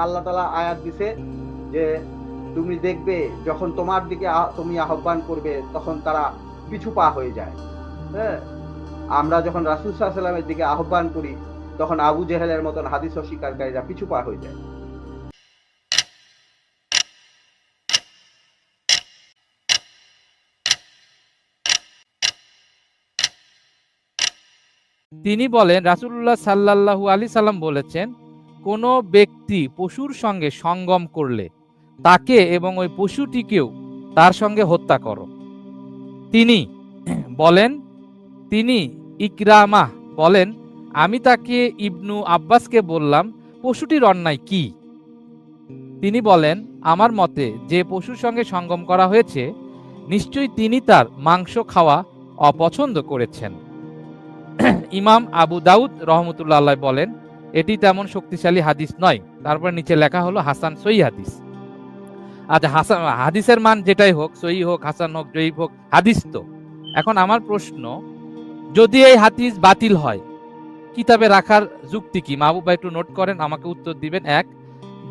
আল্লাহ তাআলা আয়াত দিছে যে তুমি দেখবে যখন তোমার দিকে তুমি আহ্বান করবে তখন তারা পিছু পা হয়ে যায়। হ্যাঁ, আমরা যখন রাসূল সাল্লাল্লাহু আলাইহি ওয়াসাল্লামের দিকে আহ্বান করি তখন আবু জেহেলের মতন হাদিস অস্বীকারীরা পিছু পা হয়ে যায়। তিনি বলেন রাসূলুল্লাহ সাল্লাল্লাহু আলাইহি সাল্লাম বলেছেন, কোন ব্যক্তি পশুর সঙ্গে সঙ্গম করলে তাকে এবং ওই পশুটিকেও তার সঙ্গে হত্যা করো। তিনি বলেন তিনি ইকরামা বলেন, আমি তাকে ইবনু আব্বাসকে বললাম, পশুটির অন্যায় কি? তিনি বলেন, আমার মতে যে পশুর সঙ্গে সঙ্গম করা হয়েছে নিশ্চয়ই তিনি তার মাংস খাওয়া অপছন্দ করেছেন। ইমাম আবু দাউদ রহমতুল্লাহ আলাইহি বলেন, এটি তেমন শক্তিশালী হাদিস নয়। তারপর নিচে লেখা হলো হাসান সহিহ হাদিস। আচ্ছা, হাসান হাদিসের মান যেটাই হোক, সহিহ হোক, হাসান হোক, জয়ীফ হোক, হাদিস তো। এখন আমার প্রশ্ন, যদি এই হাদিস বাতিল হয় কিতাবে রাখার যুক্তি কি? মাহবুব ভাই একটু নোট করেন, আমাকে উত্তর দিবেন। এক।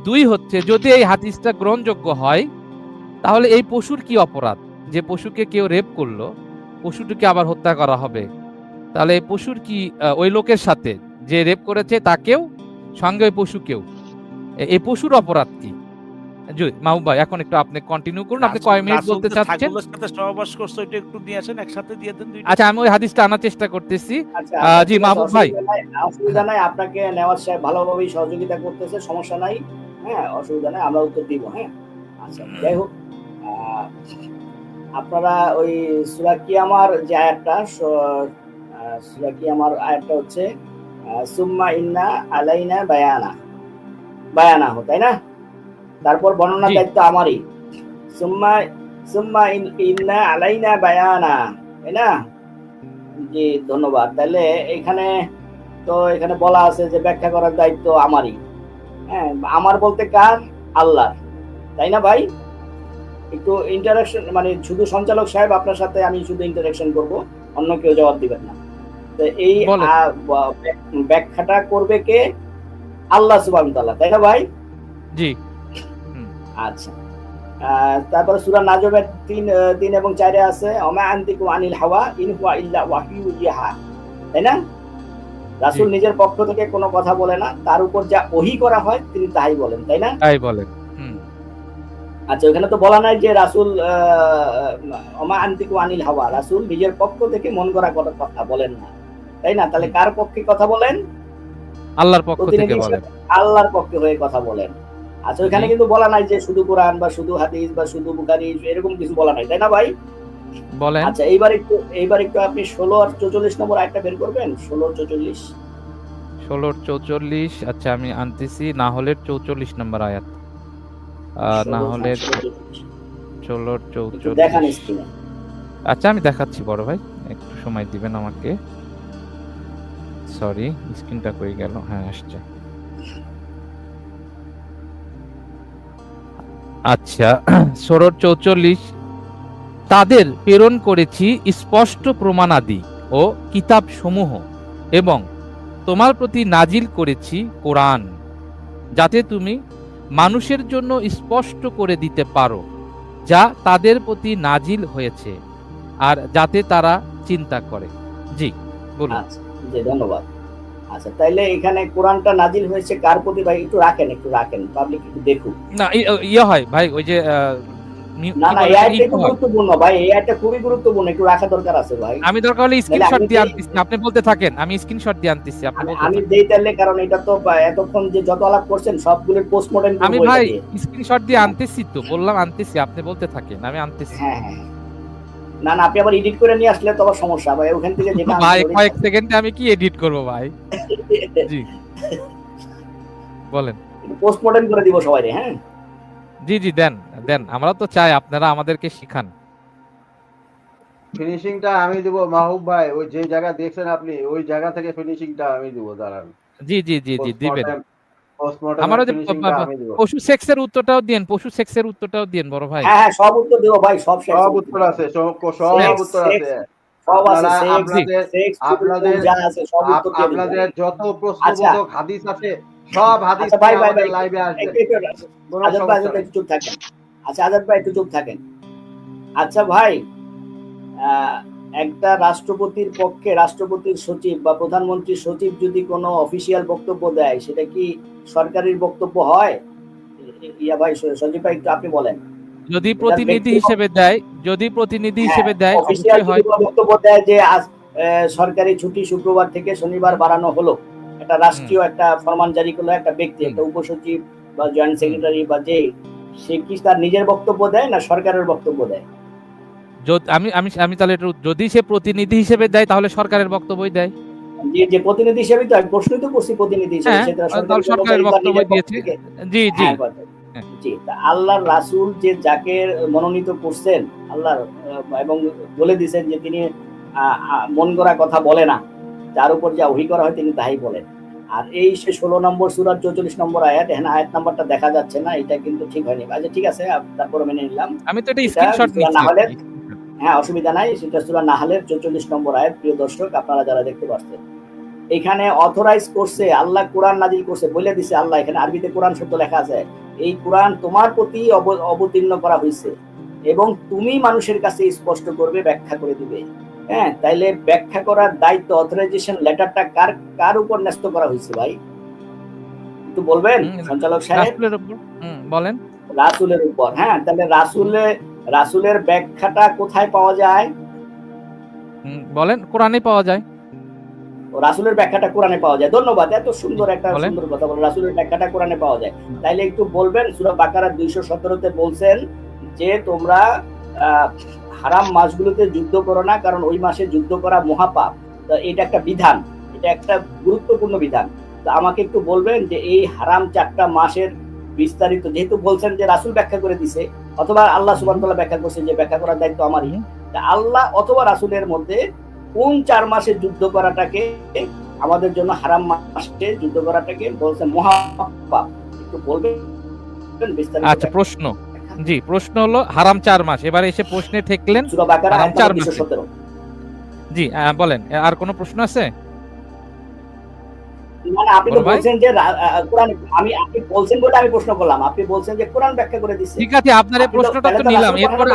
দুই হচ্ছে, যদি এই হাদিসটা গ্রহণযোগ্য হয় তাহলে এই পশুর কি অপরাধ? যে পশুকে কেউ রেপ করলো, পশুটিকে আবার হত্যা করা হবে, তাহলে এই পশুর কি ওই লোকের সাথে যে রেপ করেছে তাকেও সঙ্গে ওই পশুকেও, এই পশুর অপরাধ কি? মাহবুব ভাই এখন একটু আপনি কন্টিনিউ করুন, আপনি কয় মিনিট বলতে চাচ্ছেন? সহবাস করছো, এটা একটু নিয়ে আসেন, একসাথে দিয়ে দেন। আচ্ছা, আমি ওই হাদিসটা আনার চেষ্টা করতেছি। জি মাহবুব ভাই। অসুবিধা নাই, আপনাকে নেওয়াজ সাহেব ভালোভাবেই সহযোগিতা করতেছে, সমস্যা নাই। হ্যাঁ, অসুবিধা নাই, আমরা উত্তর দিব। হ্যাঁ, আচ্ছা, যাই হোক, আপনারা ওই সূরা কিয়ামার যে আয়াতটা, সূরা কিয়ামার আয়াতটা হচ্ছে সুম্মা ইন্না আলাইনা বায়ানাহু, তাই না? তারপর বর্ণনা দায়িত্ব আমারই। সুম্মা ইন্না আলাইনা বায়ানা, তাই না? জি, ধন্যবাদ। তাহলে এখানে বলা আছে যে ব্যাখ্যা করার দায়িত্ব আমারই। হ্যাঁ, আমার বলতে কার? আল্লাহর, তাই না ভাই? একটু ইন্টারাকশন, মানে শুধু সঞ্চালক সাহেব আপনার সাথে আমি শুধু ইন্টারাকশন করব, অন্য কেউ জবাব দিবেন না। তো এই ব্যাখ্যাটা করবে কে? আল্লাহ সুবহানাহু ওয়া তাআলা, তাই না ভাই? জি। আচ্ছা, তারপরে সূরা নাজমের 3 এবং 4 এ আছে ওমা আনতিকু আনিল হাওয়া ইন হুয়া ইল্লা ওয়াহিয়ু ইউহা, তাই না? রাসূল নিজের পক্ষ থেকে কোনো কথা বলে না, তার উপর যা ওহী করা হয় তিনি তাই বলেন, তাই না? তাই বলেন। আচ্ছা, ওখানে তো বলা নাই যে রাসূল ওমা আনতিকু আনিল হাওয়া, রাসূল নিজের পক্ষ থেকে মন গড়া কথা বলেন না, তাই না? তাহলে কার পক্ষে কথা বলেন? আল্লাহর পক্ষ থেকে বলেন, আল্লাহর পক্ষে হয়ে কথা বলেন। আচ্ছা, ওখানে কিন্তু বলা নাই যে শুধু কোরআন বা শুধু হাদিস বা শুধু বুখারী, এরকম কিছু বলা নাই, তাই না ভাই? বলেন। আচ্ছা, এইবার একটু আপনি 16 আর 44 নম্বর আয়াতটা বের করবেন। 16 44। আচ্ছা, আমি আনতেছি। না হলে 44 নম্বর আয়াত, না হলে 16 দেখান স্ক্রিনে। আচ্ছা, আমি দেখাচ্ছি বড় ভাই, একটু সময় দিবেন আমাকে। সরি, স্ক্রিনটা কই গেল? হ্যাঁ, আসছে। আচ্ছা, 44। তাদের প্রেরণ করেছি স্পষ্ট প্রমাণাদি ও কিতাব সমূহ এবং তোমার প্রতি নাজিল করেছি কোরআন, যাতে তুমি মানুষের জন্য স্পষ্ট করে দিতে পারো যা তাদের প্রতি নাজিল হয়েছে, আর যাতে তারা চিন্তা করে। জি বলুন। আচ্ছা, জি, ধন্যবাদ। আচ্ছা, তাইলে এখানে কোরআনটা নাজিল হয়েছে কার প্রতি ভাই? একটু রাখেন, পাবলিক একটু দেখুক। না, ইয়ে হয় ভাই, ওই যে না, এই আয়াতটা একটু গুরুত্বপূর্ণ ভাই, এই আয়াতটা খুবই গুরুত্বপূর্ণ, একটু রাখা দরকার আছে ভাই। আমি দরকার হলে স্ক্রিনশট দিয়ে আনতেছি, আপনি বলতে থাকেন, আমি স্ক্রিনশট দিয়ে আনতেছি, আপনি বলতে থাকেন। আমি দেই তাহলে, কারণ এটা তো এতক্ষণ যে যত আলাপ করছেন সবগুলোর পোস্টমর্টেম করব। আমি ভাই স্ক্রিনশট দিয়ে আনতেছি, তো বললাম আনতেছি, আপনি বলতে থাকেন, আমি আনতেছি। হ্যাঁ, না, আপনি আবার এডিট করে নিয়ে আসলে তো আবার সমস্যা ভাই, ওখান থেকে যেটা ভাই কয়েক সেকেন্ডে আমি কি এডিট করব ভাই? জি বলেন। পোস্টমর্টেম করে দিব সবাই রে। হ্যাঁ, জি দেন, আমরা তো চাই আপনারা আমাদেরকে শিখান। ফিনিশিংটা আমি দেব মাহবুব ভাই, ওই যে জায়গা দেখছেন আপনি ওই জায়গা থেকে ফিনিশিংটা আমি দেব, দাঁড়ান। জি দিবেন। আমারও যে পশু সেক্সের উত্তরটাও দেন, বড় ভাই। হ্যাঁ, সব উত্তর দেব ভাই, সব উত্তর আছে, সব উত্তর আছে। আপনাদের যত প্রশ্নবোধক হাদিস আছে সব হাদিস আচ্ছা ভাই, আমাদের লাইভে আসবে, কোনো আজাদ ভাই সমস্যা নেই। একটু চুপ থাকেন। আচ্ছা আজাদ ভাই একটু চুপ থাকেন। আচ্ছা ভাই, একটা রাষ্ট্রপতির পক্ষে রাষ্ট্রপতির সচিব বা প্রধানমন্ত্রীর সচিব যদি কোনো অফিসিয়াল বক্তব্য দেয়, সেটা কি সরকারের বক্তব্য হয়? ইয়া ভাই, সজীব ভাই একটু আপনি বলেন। যদি প্রতিনিধি হিসেবে দেয়, যদি প্রতিনিধি হিসেবে দেয় অফিসিয়াল অবশ্যই হয়। যদি কোনো বক্তব্য দেয় যে আজ সরকারি ছুটি শুক্রবার থেকে শনিবার বাড়ানো হলো, একটা রাষ্ট্রীয় একটা ফরমান জারি করলো একটা ব্যক্তি, একটা উপসচিব বা জয়েন্ট সেক্রেটারি বা যে, সে কি তার নিজের বক্তব্য দেয় না সরকারের বক্তব্য দেয়? আমি আমি আমি তাহলে যদি সে প্রতিনিধি হিসেবে দেয় তাহলে সরকারের বক্তব্যই দেয়। যে প্রতিনিধি হিসেবে, তো আমি প্রশ্নই তো করছি প্রতিনিধি হিসেবে, হ্যাঁ, সেটা তাহলে সরকারের বক্তব্য দিয়েছে। জি জি হ্যাঁ জি। তা আল্লাহর রাসূল যে যাকে মনোনীত করছেন আল্লাহ, এবং বলে দিয়েছেন যে তিনি মন গড়া কথা বলে না, যার উপর যা ওহী করা হয় তিনি তাই বলেন। আর এই সে 16 নম্বর সূরার 44 নম্বর আয়াত, এখানে আয়াত নাম্বারটা দেখা যাচ্ছে না, এটা কিন্তু ঠিক হয়নি। আচ্ছা ঠিক আছে, তারপরে মেনে নিলাম। আমি তো এটা স্ক্রিনশট নিচ্ছি। নাহলে হ্যাঁ, অসুবিধা নাই, সেটা সূরা নাহলের 44 নম্বর আয়াত। প্রিয় দর্শক, আপনারা যারা দেখতে পাচ্ছেন, এখানে অথরাইজ করছে আল্লাহ, কোরআন নাজিল করছে, বলে দিছে আল্লাহ, এখানে আরবিতে কোরআন শব্দ লেখা আছে, এই কোরআন তোমার প্রতি অবতীর্ণ করা হয়েছে এবং তুমি মানুষের কাছে স্পষ্ট করবে, ব্যাখ্যা করে দিবে। হ্যাঁ, তাইলে ব্যাখ্যা করার দায়িত্ব, অথরাইজেশন লেটারটা কার উপর ন্যস্ত করা হয়েছে ভাই? একটু বলবেন সঞ্চালক সাহেব? রাসূলের উপর। বলেন। রাসূলের উপর। হ্যাঁ, তাহলে রাসূলের ব্যাখ্যাটা কোথায় পাওয়া যায়? বলেন। কোরআনে পাওয়া যায়। রাসূলের ব্যাখ্যাটা কোরআনে পাওয়া যায়। ধন্যবাদ, এত সুন্দর একটা সুন্দর কথা বলেন, রাসূলের ব্যাখ্যাটা কোরআনে পাওয়া যায়। তাইলে একটু বলবেন, সূরা বাকারা 217 তে বলছেন যে তোমরা হারাম মাসগুলোতে যুদ্ধ করো না, কারণ ওই মাসে যুদ্ধ করা মহাপাপ। তো এটা একটা বিধান, এটা একটা গুরুত্বপূর্ণ বিধান। তো আমাকে একটু বলবেন যে এই হারাম 4টা মাসের বিস্তারিত, যেহেতু বলছেন যে রাসূল ব্যাখ্যা করে দিছে অথবা আল্লাহ সুবহানাহু ওয়া তাআলা ব্যাখ্যা করছে, যে ব্যাখ্যা করার দায়িত্ব আমারই, আল্লাহ অথবা রাসূলের মধ্যে কোন 4 মাসে যুদ্ধ করাটাকে আমাদের জন্য হারাম মাসে যুদ্ধ করাটাকে বলছে মহাপাপ, একটু বলবেন বিস্তারিত? আচ্ছা, প্রশ্ন। জি, প্রশ্ন হলো হারাম 4 মাস। এবারে এসে প্রশ্নে ঠেকলেন সূরা বাকারা হারাম 4 মাস। 217। জি, বলেন। আর কোনো প্রশ্ন আছে? না, আপনি তো বলছেন যে কোরআন, আপনি বলছেন বলে আমি প্রশ্ন করলাম। আপনি বলছেন যে কোরআন ব্যাখ্যা করে দিচ্ছে। ঠিক আছে, আপনার এই প্রশ্নটা তো নিলাম। এরপরে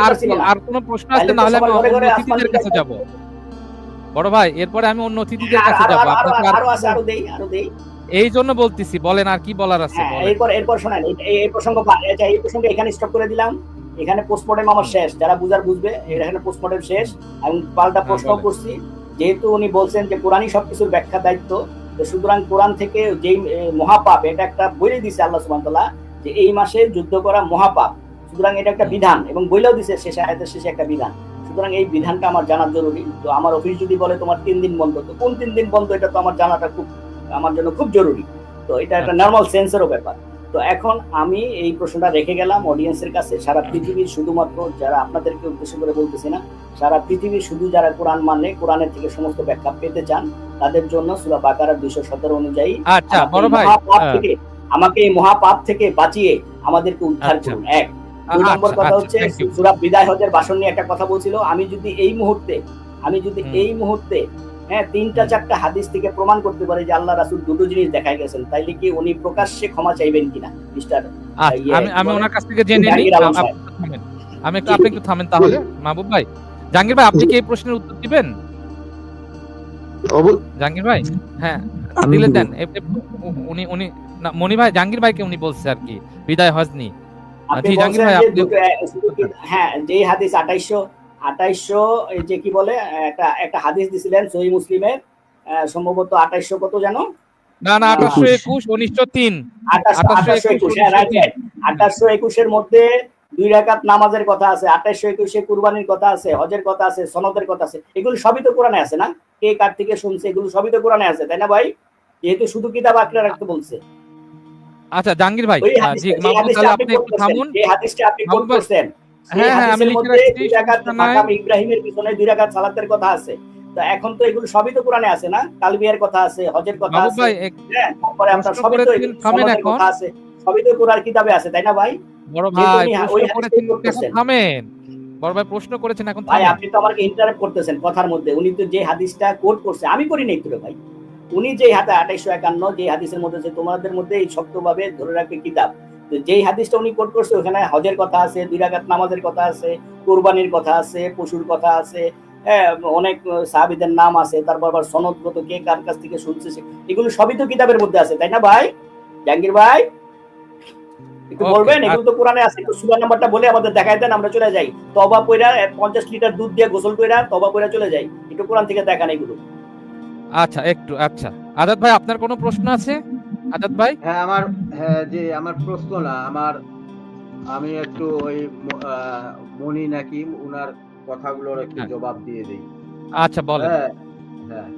আর কোনো প্রশ্ন আছে? না হলে আমি অন্য অতিথিদের কাছে যাব। বড় ভাই, এরপরে আমি অন্য অতিথিদের কাছে যাব। আরো দেই। এই জন্য বলতেছি, বলেন আর কি বলার আছে। এরপর শোনেন, এই প্রসঙ্গে এখানে স্টপ করে দিলাম। এখানে পোস্টমর্টেম আমার শেষ, যারা বুঝার বুঝবে, এখানে পোস্টমর্টেম শেষ। আমি পাল্টা প্রশ্ন করছি, যেহেতু উনি বলছেন যে কোরআনই সবকিছুর ব্যাখ্যা দায়িত্ব, সুতরাং কোরআন থেকে যেই মহাপাপ, এটা একটা বলে দিছে আল্লাহ সুবহানাহু ওয়া তাআলা যে এই মাসে যুদ্ধ করা মহাপাপ, সুতরাং এটা একটা বিধান, এবং বলেও দিছে শেষে, আয়াতের শেষে একটা বিধান। সুতরাং এই বিধানটা আমার জানা জরুরি। তো আমার অফিস যদি বলে তোমার 3 দিন বন্ধ, তো কোন 3 দিন বন্ধ, এটা তো আমার জানাটা আমার জন্য খুব জরুরি। তো এটা একটা নরমাল সেন্সেরও ব্যাপার। তো এখন আমি এই প্রশ্নটা রেখে গেলাম অডিয়েন্সের কাছে। সারা পৃথিবীর, শুধুমাত্র যারা আপনাদেরকে উদ্দেশ্য করে বলতেছি না, সারা পৃথিবীর শুধু যারা কোরআন মানে, কোরআনের থেকে সমস্ত ব্যাখ্যা পেতে চান, তাদের জন্য সূরা বাকারা 217 অনুযায়ী আচ্ছা বড় ভাই, আমাকে এই মহাপাপ থেকে বাঁচিয়ে আমাদেরকে উদ্ধার করুন। এক। 2 নম্বর কথা হচ্ছে, সূরা বিদায় হজের ভাষণ নিয়ে একটা কথা বলছিল, আমি যদি এই মুহূর্তে হ্যাঁ 3-4টা হাদিস থেকে প্রমাণ করতে পারে যে আল্লাহ রাসূল দুটো জিনিস দেখাই গেছেন, তাইলে কি উনি প্রকাশ্যে ক্ষমা চাইবেন কিনা? মিস্টার, আমি ওনার কাছ থেকে জেনে নিই। আপনি একটু থামেন তাহলে মাহবুব ভাই। জাহাঙ্গীর ভাই, আপনি কি এই প্রশ্নের উত্তর দিবেন? জাহাঙ্গীর ভাই, হ্যাঁ দিলে দেন। উনি মনি ভাই, জাহাঙ্গীর ভাইকে উনি বলছে আর কি বিদায় হজ নি। জি জাহাঙ্গীর ভাই, আপনি হ্যাঁ যেই হাদিস 2800 এই যে কি বলে, একটা হাদিস দিছিলেন সহিহ মুসলিমের, সম্ভবত 2800 কত জানো? না 1821 1903 1821 এর মধ্যে 2 রাকাত নামাজের কথা আছে, 2821 কুরবানির কথা আছে, হজের কথা আছে, সনদের কথা আছে। এগুলো সবই তো কোরআনে আছে না? কে কার থেকে শুনছে, এগুলো সবই তো কোরআনে আছে, তাই না ভাই? যেহেতু শুধু কিতাব আঁকড়ে রাখতে বলছে। আচ্ছা জাহাঙ্গীর ভাই, জি মাহবুব, তাহলে আপনি একটু থামুন। এই হাদিসটা আপনি কোট করছেন, হ্যাঁ আমি লিখে রাখছি। 2 রাকাত মাকাম ইব্রাহিমের পিছনে 2 রাকাত সালাতের কথা আছে। তো এখন তো এগুলো সবই তো কোরআনে আছে না? তালবিয়ার কথা আছে, হজের কথা আছে, হ্যাঁ, তারপরে আপনার সবই তো সনদের কথা আছে, সবই তো কোরআন কিতাবে আছে, তাই না ভাই? বড় ভাই প্রশ্ন করেছেন, এখন থামেন। বড় ভাই প্রশ্ন করেছেন, এখন ভাই আপনি তো আমাকে ইন্টারাপ্ট করতেছেন কথার মধ্যে। উনি তো যে হাদিসটা কোট করছে, আমি করি নাই তো ভাই, উনি যে হাতে 2851 যে হাদিসের মধ্যে আছে তোমাদের মধ্যে এই শক্তভাবে ধরে রাখবে কিতাব, তো যেই হাদিসটা উনি কোট করছে ওখানে হজের কথা আছে, 2 রাকাত নামাজের কথা আছে, কুরবানির কথা আছে, পশুর কথা আছে, হ্যাঁ অনেক সাহাবীদের নাম আছে, তারপর আবার সনদগত কে কার কাছ থেকে শুনছে এগুলো সবই তো কিতাবের মধ্যে আছে, তাই না ভাই জাহাঙ্গীর ভাই? একটু বলবেন, এগুলো তো কোরআনে আছে, একটু সূরা নাম্বারটা বলে আমাদের দেখাই দেন, আমরা চলে যাই। তওবা কইরা 50 লিটার দুধ দিয়ে গোসল কইরা তওবা কইরা চলে যাই, একটু কোরআন থেকে দেখান এগুলো। আচ্ছা একটু, আচ্ছা আজাদ ভাই আপনার কোনো প্রশ্ন আছে? আজাদ ভাই হ্যাঁ যে আমার প্রশ্ন না, আমি একটু ওই মনি নাকি উনার কথাগুলোর একটু হ্যাঁ। জবাব দিয়ে দিই। আচ্ছা বলেন। হ্যাঁ হ্যাঁ,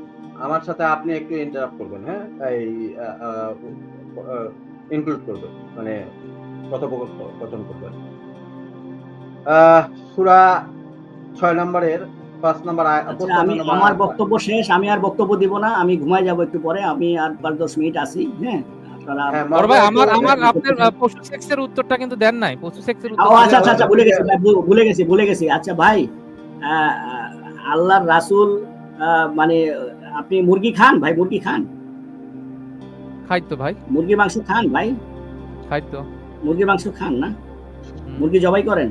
আমার সাথে আপনি একটু ইন্টারাপ্ট করবেন, হ্যাঁ এই ইনক্লুড করবেন, মানে কথোপকথন করবেন। সূরা 6 নম্বরের 5 নম্বর আচ্ছা, আমি আমার বক্তব্য শেষ, আমি আর বক্তব্য দিব না, আমি ঘুমায় যাব একটু পরে, আমি আর 5-10 মিনিট আছি। হ্যাঁ আপনারা বড় ভাই আমার আপনার পশু সেক্সের উত্তরটা কিন্তু দেন নাই, পশু সেক্সের উত্তর। আচ্ছা আচ্ছা ভুলে গেছি আচ্ছা ভাই, আল্লাহর রাসূল মানে আপনি মুরগি খান ভাই? মুরগি খান? খাইতো ভাই, মুরগির মাংস খান ভাই? খাইতো। মুরগির মাংস খান না? মুরগি জবাই করেন?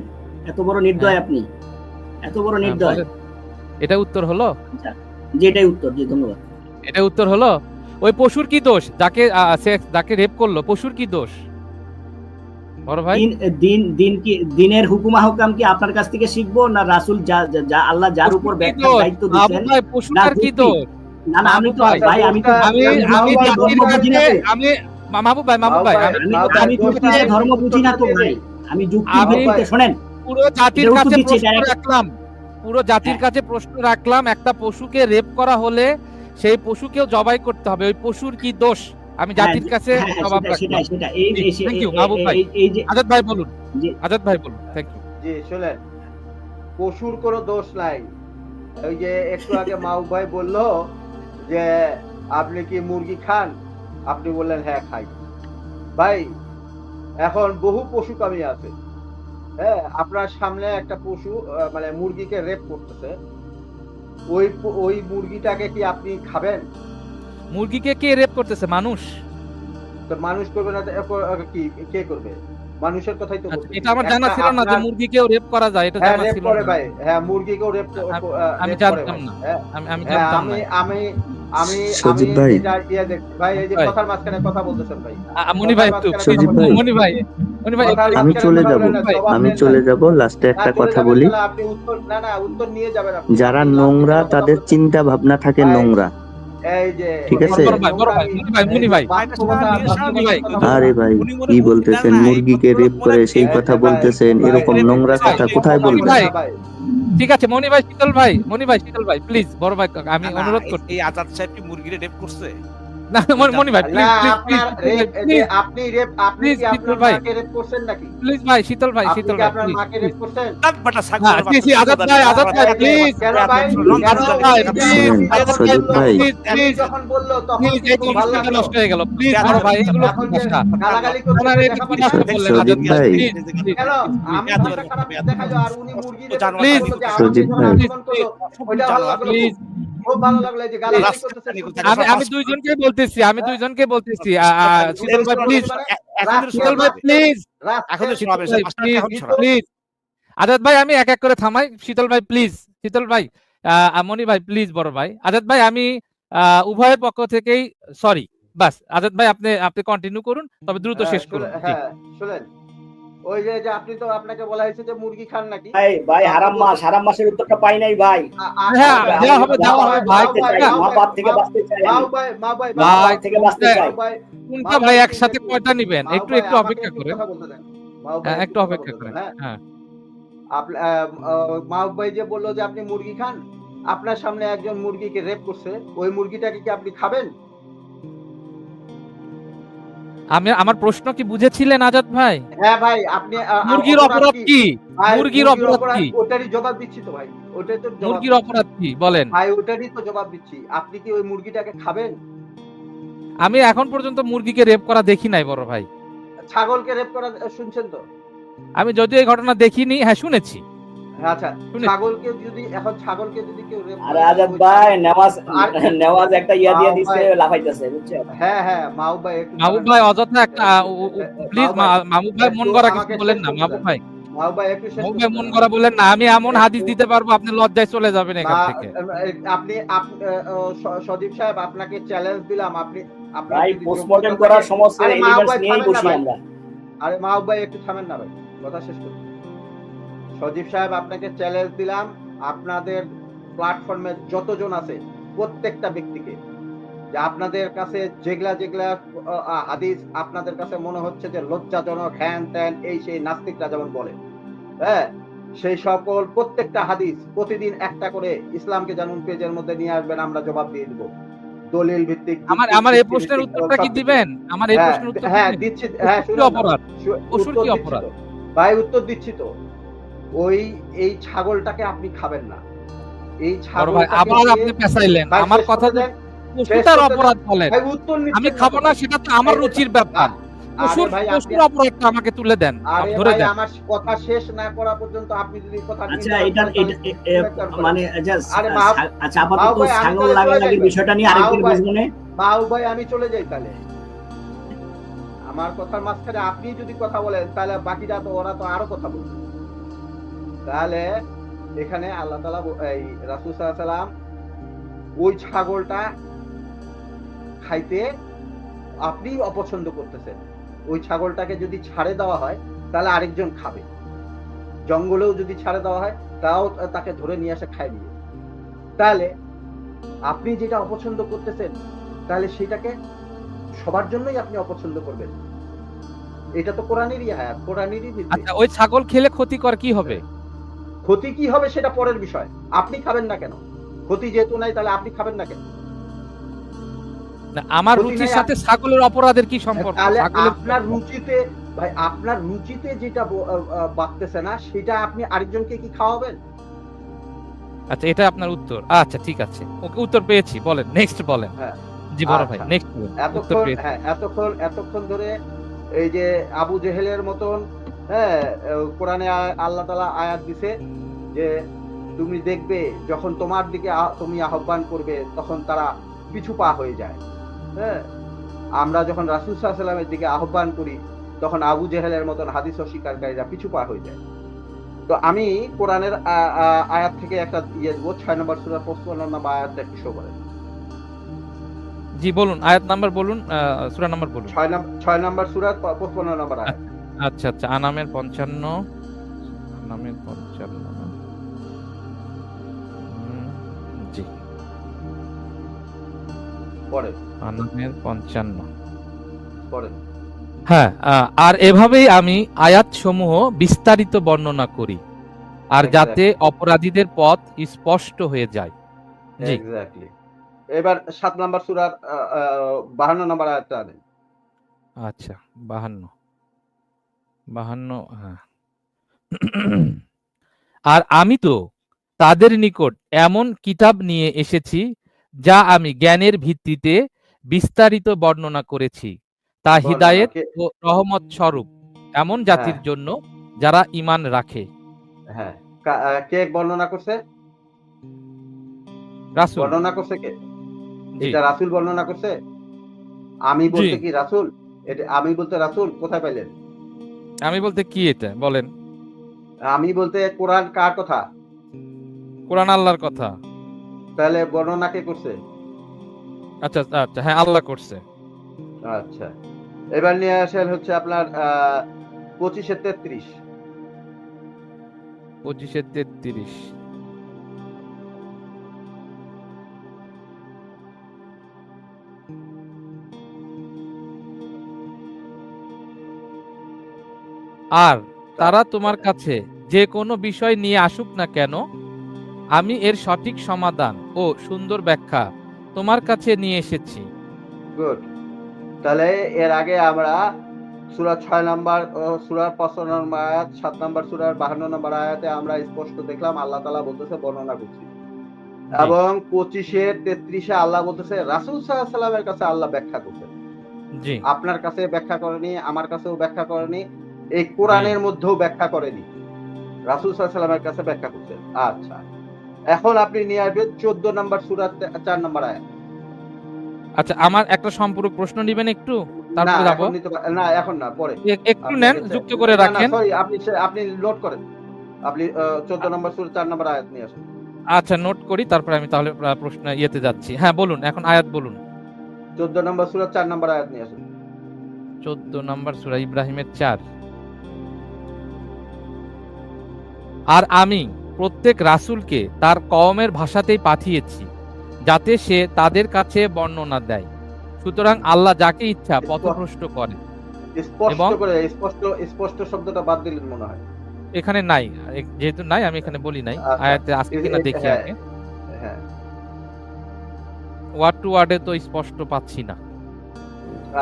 এত বড় নির্দয় আপনি, এত বড় নির্দয়। এটা উত্তর হলো? জি এটাই উত্তর, জি ধন্যবাদ। এটা উত্তর হলো? ওই পশুর কি দোষ? যাকে রেপ করলো পশুর কি দোষ বড় ভাই? দিনের হুকুমা হুকাম কি আপনার কাছ থেকে শিখবো, না রাসূল যা আল্লাহ যার উপর ব্যাখ্যার দায়িত্ব দিয়েছেন? ভাই পশুর কি দোষ? না না, আমি ধর্ম বুঝি না তো ভাই, আমি যুক্তির ভিত্তিতে শোনেন। পুরো জাতির কাছে প্রশ্ন রাখলাম, একটা পশুকে রেপ করা হলে সেই পশুকেও জবাই করতে হবে, ওই পশুর কি দোষ? আমি জাতির কাছে জবাব রাখলাম। আজাদ ভাই বলুন, আজাদ ভাই বলুন। Thank you. জি শুনেন, পশুর কোনো দোষ নাই। ওই যে একটু আগে মাহবুব ভাই বললো যে আপনি কি মুরগি খান, আপনি বললেন হ্যাঁ খাই। ভাই এখন বহু পশু কামি আছে, হ্যাঁ আপনার সামনে একটা পশু মানে মুরগিকে রেপ করতেছে, ওই মুরগিটাকে কি আপনি খাবেন? মুরগিকে কে রেপ করতেছে? মানুষ। তো মানুষ করবে না কি কে করবে? মানুষের কথাই তো বলছি। এটা আমার জানা ছিল না যে মুরগিকেও রেপ করা যায়, এটা জানা ছিল না ভাই। হ্যাঁ মুরগিকেও রেপ আমি জানতাম না, আমি জানতাম না। আমি সজীব ভাই, ভাই এই যে কথার মাঝখানে কথা বলতেছেন ভাই। মনি ভাই একটু, মনি ভাই আমি চলে যাব লাস্টে একটা কথা বলি। আপনি উত্তর নিয়ে যাবেন। যারা নোংরা তাদের চিন্তা ভাবনা থাকে নোংরা, ঠিক আছে? আরে ভাই কি বলতেছেন, মুরগিকে রেপ করে সেই কথা বলতেছেন, এরকম নোংরা কথা কোথায় বলবেন? ঠিক আছে মনি ভাই, শীতল ভাই প্লিজ, বড় ভাই আমি অনুরোধ করছি। এই আজাদ সাহেব কি মুরগিরে রেপ করছে? না মনি ভাই প্লিজ আপনি আপনার মাকে রেপ করছেন নাকি? প্লিজ ভাই, শীতল ভাই আপনার মাকে রেপ করছেন? আজাদ ভাই প্লিজ, কেন ভাই? সজীব ভাই যখন বললো তখন নষ্ট হয়ে গেল। প্লিজ বড় ভাই, এগুলো গালাগালি করতে সজীব ভাই, কেন আমি ভাষা খারাপ দেখালো আর উনি মুরগি রেপ প্লিজ সজীব ভাই ওইটা ভালো লাগলো, খুব ভালো লাগলো যে গালাগালি করতেছেন। আমি দুইজনকে বলতেছি, শীতল ভাই প্লিজ, শীতল ভাই প্লিজ, প্লিজ আজাদ ভাই আমি এক এক করে থামাই। শীতল ভাই প্লিজ, শীতল ভাই, মনি ভাই প্লিজ, বড় ভাই আজাদ ভাই, আমি উভয়ের পক্ষ থেকেই সরি। বাস আজাদ ভাই আপনি কন্টিনিউ করুন, তবে দ্রুত শেষ করুন। হ্যাঁ শুনেন, ওই যে আপনি তো আপনাকে বলা হয়েছে যে মুরগি খান নাকি? ভাই হারাম মাসের উত্তরটা পাই নাই ভাই। হ্যাঁ দেওয়া হবে ভাই। মা বাপ থেকে বাঁচতে চাই, ভাই থেকে বাঁচতে চাই। কোনটা ভাই একসাথে কয়টা নেবেন? একটু অপেক্ষা করেন, একটু অপেক্ষা করেন। হ্যাঁ মাহবুব ভাই যে বললো যে আপনি মুরগি খান, আপনার সামনে একজন মুরগিকে রেপ করছে, ওই মুরগিটাকে কি আপনি খাবেন? আমার প্রশ্ন কি বুঝেছিলেন আজাদ ভাই? হ্যাঁ ভাই, আপনি মুরগির অপরাধ কি? মুরগির অপরাধ কি? ওটারই জবাব দিচ্ছি তো ভাই, ওটাই তো মুরগির অপরাধ কি বলেন ভাই, ওটারই তো জবাব দিচ্ছি। আপনি কি ওই মুরগিটাকে খাবেন? আমি এখন পর্যন্ত মুরগিকে রেপ করা দেখি নাই বড় ভাই। ছাগলকে রেপ করা শুনছেন তো? আমি যদিও এই ঘটনা দেখিনি, হ্যাঁ শুনেছি। আচ্ছা, ছাগলকে যদি কেউ রেপ আরে করে, আজাদ ওই ভাই আর নেওয়াজ একটা ইয়া দিয়ে মাহবুব দিছে, ভাই, লাফাইতেছে, বুঝছেন? হ্যাঁ মাহবুব ভাই একটু মাহবুব থামেন ভাই না। অযথা একটা প্লিজ মাহবুব ভাই মাহবুব ভাই মন একটু করা কিছু আমাকে বলেন শেষ না করতে মাহবুব দেন। ভাই। মাহবুব ভাই একটু শেষ মাহবুব করতে ভাই দেন মন করা আমাকে। বলেন না, আমি এমন হাদিস একটু দিতে পারবো আপনি লজ্জায় চলে যাবেন এখান মা- থেকে। আপনি সজীব সাহেব, আপনাকে চ্যালেঞ্জ দিলাম, আপনার ভাই যদি পোস্টমর্টেম যোগ্যতা করার থাকে। সমস্ত আরে মাহবুব এলিমেন্টস ভাই নিয়েই থামেন না বসি ভাই, আমরা। আরে মাহবুব ভাই একটু থামেন না ভাই, কথা শেষ করুন। সজীব সাহেব, আপনাকে চ্যালেঞ্জ দিলাম, আপনাদের প্ল্যাটফর্মে যতজন আছে প্রত্যেকটা ব্যক্তিকে, যে আপনাদের কাছে যেগুলা হাদিস আপনাদের কাছে মনে হচ্ছে যে লজ্জাজনক, হ্যান ত্যান, এই সেই নাস্তিকরা যেমন বলে, হ্যাঁ, সেই সকল প্রত্যেকটা হাদিস প্রতিদিন একটা করে ইসলামকে জানুন পেজের মধ্যে নিয়ে আসবেন, আমরা জবাব দিয়ে দিব, দলিল ভিত্তিক, আমার এই যুক্তি প্রশ্নের ভিত্তিক এবং উত্তরটা কি সবকিছু। দিবেন? আমার এই হ্যাঁ প্রশ্নের উত্তর হ্যাঁ দিবেন? দিচ্ছি, হ্যাঁ পশুর কি শুনুন না, অপরাধ? পশুর উত্তর কি দিচ্ছি অপরাধ? তো ভাই, উত্তর দিচ্ছি তো। ওই এই ছাগলটাকে আপনি খাবেন না, এই বড় ভাই ছাগলটাকে আবার দিয়ে, আপনি পেঁচাইলেন ভাই আমার শেষ কথা করতে যে দেন, শেষ পশুটার করতে দেন অপরাধ বলেন, ভাই, উত্তর আমি নিচ্ছেন না খাবো তো না ভাই। সেটা তো আমার এই যে রুচির ব্যাপার। আরে ভাই আপনি, পশুর অপরাধটা আমাকে তুলে দেন, আরে ধরে ভাই দেন। আমার কথা শেষ না করা পর্যন্ত আপনি যদি কথা আচ্ছা, ইন্টারাপ্ট এটা করেন তাহলে ইন্টারাপ্ট করেন। মানে আরে আচ্ছা, মাহবুব আপাতত ভাই আমি ছাগল তাহলে চলে যাই লাগালাগির ভাই। বিষয়টা নিয়ে আরেকদিন বুঝবো না। মাহবুব ভাই আমি চলে যাই তাহলে। আমার কথার মাঝখানে আপনি যদি কথা বলেন তাহলে বাকিরা তো, ওরা তো আরো কথা বলবে। তাহলে এখানে আল্লাহ তাআলা, এই রাসূল সাল্লাল্লাহু আলাইহি সাল্লাম ওই ছাগলটা খাইতে আপনি অপছন্দ করতেছেন, ওই ছাগলটাকে যদি ছাড়ে দেওয়া হয় তাহলে আরেকজন খাবে, জঙ্গলেও যদি ছাড়ে দেওয়া হয় তাও তাকে ধরে নিয়ে আসে খাই দিবে। তাহলে আপনি যেটা অপছন্দ করতেছেন, তাহলে সেটাকে সবার জন্যই আপনি অপছন্দ করবেন। এটা তো কোরআনেরই আয়াত, কোরআনেরই নির্দেশ। আচ্ছা, ওই ছাগল খেলে ক্ষতিকর কি হবে? ক্ষতি কি হবে সেটা পরের বিষয়, আপনি খাবেন না কেন? ক্ষতি যেহেতু নাই তাহলে আপনি খাবেন না কেন? না, আমার ক্ষতি রুচির নাই, সাথে ছাগলের অপরাধের কি সম্পর্ক? তাহলে ছাগলের আপনার রুচিতে, ভাই আপনার রুচিতে যেটা বাড়তেছে না সেটা আপনি আরেকজনকে কি খাওয়াবেন? আচ্ছা, এটা আপনার উত্তর। আচ্ছা ঠিক আছে, ওকে, উত্তর পেয়েছি, বলেন নেক্সট বলেন। হ্যাঁ, জি বড় ভাই, আচ্ছা। নেক্সট বলেন, উত্তর এতক্ষণ, পেয়েছি। হ্যাঁ এতক্ষণ ধরে এই যে আবু জেহেলের মতন, হ্যাঁ, কোরআনে আল্লাহ তাআলা আয়াত দিছে যে তুমি দেখবে যখন তোমার দিকে তুমি আহ্বান করবে তখন তারা পিছু পা হয়ে যায়, হ্যাঁ, আমরা যখন রাসূল সাল্লাল্লাহু আলাইহি ওয়াসাল্লামের দিকে আহ্বান করি তখন আবু জেহেলের মতন হাদিস অস্বীকারীরা পিছু পা হয়ে যায়। তো আমি কোরআনের আয়াত থেকে একটা ইয়ে দেবো, 6 নম্বর সূরা 55 নম্বর আয়াতটা একটু শো করেন। জি বলুন, আয়াত নাম্বার বলুন, সূরা নাম্বার বলুন। 6 নম্বর সূরা 55 নম্বর আয়াত। আচ্ছা আচ্ছা, আনামের 55, আনামের 55 না? জি, পড়েন আনামের 55। পড়েন। হ্যাঁ, আর এভাবেই আমি আয়াত সমূহ বিস্তারিত বর্ণনা করি, আর যাতে অপরাধীদের পথ স্পষ্ট হয়ে যায়। জি, এক্স্যাক্টলি। এবার 7 নম্বর সূরার 52 নম্বর আয়াতটা আনেন। আচ্ছা, 52, হ্যাঁ। আর আমি তো তাদের নিকট এমন কিতাব নিয়ে এসেছি যা আমি জ্ঞানের ভিত্তিতে বিস্তারিত বর্ণনা করেছি, তা বর্ণনা হিদায়েত কে? ও রহমত স্বরূপ এমন হ্যাঁ জাতির জন্য যারা ঈমান রাখে। হ্যাঁ, কে বর্ণনা করছে? রাসূল। বর্ণনা করছে কে? জি এটা রাসূল বর্ণনা করছে? আমি জি, বলতে কি রাসূল? এটা আমি বলতে রাসূল কোথায় পাইলেন? আমি বলতে কি এটা বলেন? আমি বলতে কোরআন কার কথা? কোরআন আল্লাহর কথা। তাহলে বর্ণনা কে করছে? আচ্ছা আচ্ছা, হ্যাঁ আল্লাহ করছে। আচ্ছা, এবার নিয়ে আসেন হচ্ছে আপনার 25-33। 25-33। আর তারা তোমার কাছে যে কোনো বিষয় নিয়ে আসুক না কেন, আমি এর সঠিক সমাধান ও সুন্দর ব্যাখ্যা তোমার কাছে নিয়ে এসেছি। গুড। তাহলে এর আগে আমরা সূরা 6 নাম্বার, সূরার 55 নম্বর আয়াত, 7 নাম্বার সূরার 52 নম্বর আয়াতে আমরা স্পষ্ট দেখলাম আল্লাহ তাআলা বলতেছে, বর্ণনা করছি, এবং 25-33 আল্লাহ বলতেছে রাসূল সাল্লাল্লাহু আলাইহি ওয়াসাল্লামের কাছে আল্লাহ ব্যাখ্যা করছেন। জি আপনার কাছে ব্যাখ্যা করেনি, আমার কাছেও ব্যাখ্যা করেনি, এই কোরআনের মধ্যেও ব্যাখ্যা করেনি। রাসূল সাল্লাল্লাহু আলাইহি ওয়াসাল্লামের কাছে ব্যাখ্যা করছেন। আচ্ছা, এখন আপনি নিয়ে আসবেন 14 নম্বর সূরার 4 নম্বর আয়াত। আচ্ছা, আমার একটা সম্পূরক প্রশ্ন নিবেন একটু, না তারপরে যাবো। এখন নিতে না, এখন না, পরে। একটু আপনি নেন, আগে যুক্ত করে না, রাখেন। সরি, আপনি নোট করেন। আপনি 14 নম্বর সূরা 4 নম্বর আয়াত নিয়ে আসুন। আচ্ছা, নোট করি, তারপরে আমি তাহলে প্রশ্ন ইয়েতে যাচ্ছি। হ্যাঁ বলুন, এখন আয়াত বলুন। 14 নম্বর সূরা 4 নম্বর আয়াত নিয়ে আসুন। 14 নম্বর সূরা ইব্রাহিমের 4। আর আমি প্রত্যেক রাসূলকে তার কওমের ভাষাতেই পাঠিয়েছি, যাতে সে তাদের কাছে বর্ণনা দেয়। সুতরাং আল্লাহ যাকে ইচ্ছা পথভ্রষ্ট করে। স্পষ্ট এবং করে, স্পষ্ট শব্দটা বাদ দিলেন মনে হয়। এখানে নাই, যেহেতু নাই আমি এখানে বলি নাই। আচ্ছা, আয়াতে আছে কিনা দেখি হ্যাঁ, আগে। হ্যাঁ। ওয়ার্ড টু ওয়ার্ডে তো স্পষ্ট পাচ্ছি না।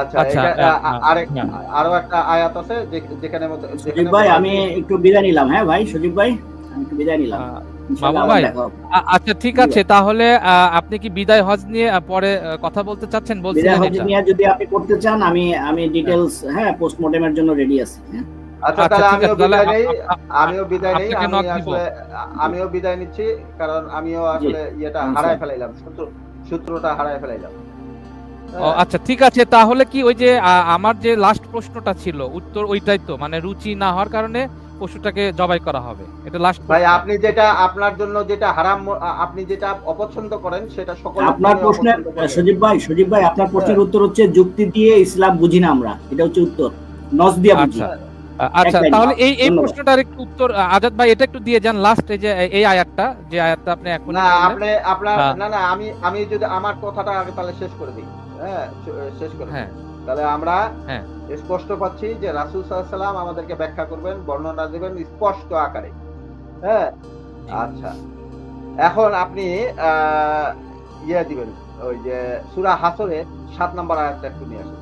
আচ্ছা, আচ্ছা, এটা আরেক হ্যাঁ। আরো একটা আয়াত আছে যেখানে সজীব ভাই আমি একটু বিদায় নিলাম। হ্যাঁ ভাই সজীব ভাই, আমি একটু বিদায় নিলাম। ইনশাআল্লাহ মামুন আবার ভাই, দেখা হবে। আচ্ছা ঠিক আছে, তাহলে আপনি কি বিদায় হজ নিয়ে পরে কথা বলতে চাচ্ছেন? বিদায় বলছিলেন হজ এটা। নিয়ে যদি আপনি করতে চান, আমি ডিটেইলস পোস্টমর্টেমের জন্য রেডি আছি। হ্যাঁ আচ্ছা, আচ্ছা তাহলে ঠিক আছে, তাহলে আমিও বিদায় নেই। আপনাকে নক দিব। আমিও বিদায় নিচ্ছি, কারণ আমিও জি, আসলে ইয়েটা আচ্ছা। হারায় ফেলাইলাম, সূত্রটা হারায় ফেলাইলাম। ও আচ্ছা ঠিক আছে, তাহলে কি ওই যে আমার যে লাস্ট প্রশ্নটা ছিল উত্তর ওইটাই তো, মানে রুচি না হওয়ার কারণে পশুটাকে জবাই করা হবে, এটা লাস্ট ভাই, প্রশ্ন। আপনি যেটা আপনার জন্য যেটা হারাম, আপনি যেটা অপছন্দ করেন সেটা সকলের আপনার জন্যই প্রশ্নের অপছন্দ করবেন। সজীব ভাই আপনার প্রশ্নের উত্তর হচ্ছে যুক্তি দিয়ে ইসলাম বুঝি না আমরা, এটা হচ্ছে উত্তর। নস দিয়া বুঝি। আচ্ছা আচ্ছা, একটাই তাহলে না। এই ধন্যবাদ। প্রশ্নটার একটু উত্তর আজাদ ভাই এটা একটু দিয়ে যান, লাস্ট এই যে এই আয়াতটা, যে আয়াতটা আপনি এখন না, আপনার হ্যাঁ। না, আমি যদি আমার কথাটা আগে তাহলে শেষ করে দিই। হ্যাঁ, শেষ করে দিই। হ্যাঁ তাহলে আমরা হ্যাঁ স্পষ্ট পাচ্ছি যে রাসূল সাল্লাল্লাহু আলাইহি ওয়াসাল্লাম আমাদেরকে ব্যাখ্যা করবেন, বর্ণনা দিবেন স্পষ্ট আকারে। হ্যাঁ, আচ্ছা, এখন আপনি ইয়ে দিবেন, ওই যে সূরা হাসরের 7 নম্বর আয়াতটা একটু নিয়ে আসুন।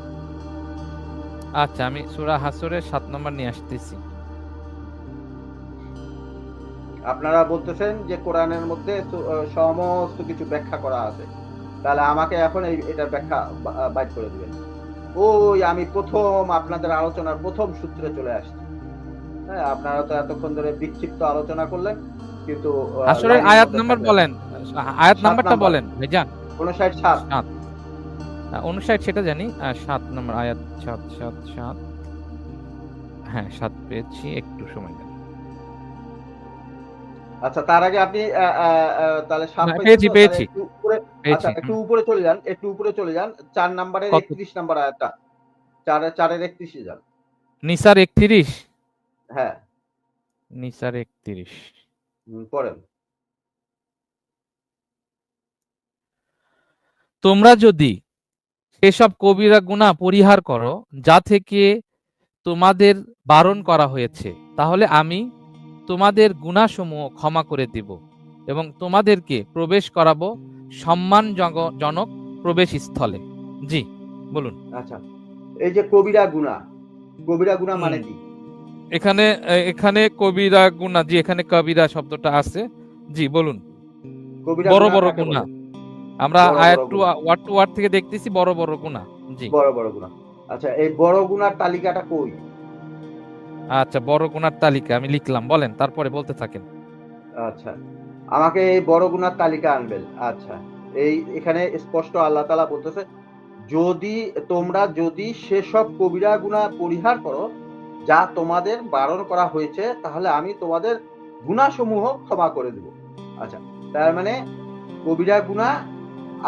আচ্ছা, আমি সূরা হাসরের 7 নম্বর নিয়ে আসতেছি। আপনারা বলতেছেন যে কোরআনের মধ্যে সমস্ত কিছু ব্যাখ্যা করা আছে, তাহলে আমাকে এখন এটার ব্যাখ্যা বাইর করে দিবেন। ওই আমি আপনাদের আলোচনার প্রথম সূত্রে চলে আসছি। হ্যাঁ, আপনারা তো এতক্ষণ ধরে বিক্ষিপ্ত আলোচনা করলেন, কিন্তু হাসরের লাইনের আয়াত মধ্যে নাম্বার থাকলেন। বলেন, আয়াত 7 নাম্বারটা নাম্বার, বলেন ভাইজান। 59, 7 59 সেটা জানি, 7 নম্বর আয়াত, 7 7 7। হ্যাঁ 7 পেয়েছি, একটু সময় দেন। আচ্ছা, তার আগে আপনি তাহলে 7 না, পাইছেন তো, তাহলে পেয়েছি একটু উপরে, পেয়েছি। আচ্ছা একটু উপরে চলে যান, 4 নাম্বারের কত? 31 নাম্বার আয়াতটা, 4 এর 31 এ যান। নিসার 31। হ্যাঁ, নিসার 31। পড়েন। তোমরা যদি সেসব কবিরা গুনাহ পরিহার করো যা থেকে তোমাদের বারণ করা হয়েছে, তাহলে আমি তোমাদের গুনাহসমূহ ক্ষমা করে দেব এবং তোমাদেরকে প্রবেশ করাবো সম্মানজনক প্রবেশ স্থলে। জি বলুন। আচ্ছা, এই যে কবিরা গুনাহ মানে কি? এখানে কবিরা গুনাহ, জি এখানে কবিরা শব্দটা আছে। জি বলুন। কবিরা বড় গুনাহ বড় কাকে বলে? গুনাহ। আমরা বড় আয়াত বড় টু গুনাহ, ওয়ার্ড টু ওয়ার্ড থেকে দেখতেছি বড় বড় গুনাহ। জি বড় বড় গুনাহ। আচ্ছা, এই বড় গুনার তালিকাটা কই? আচ্ছা, বড় গুনার তালিকা আমি লিখলাম, বলেন তারপরে বলতে থাকেন। আচ্ছা, আমাকে এই বড় গুনার তালিকা আনবেন। আচ্ছা, এখানে স্পষ্ট আল্লাহ তাআলা বলতেছে, তোমরা যদি সেসব কবিরা গুনাহ পরিহার করো যা তোমাদের বারণ করা হয়েছে, তাহলে আমি তোমাদের গুনাহসমূহ ক্ষমা করে দেব। আচ্ছা, তার মানে কবিরা গুনাহ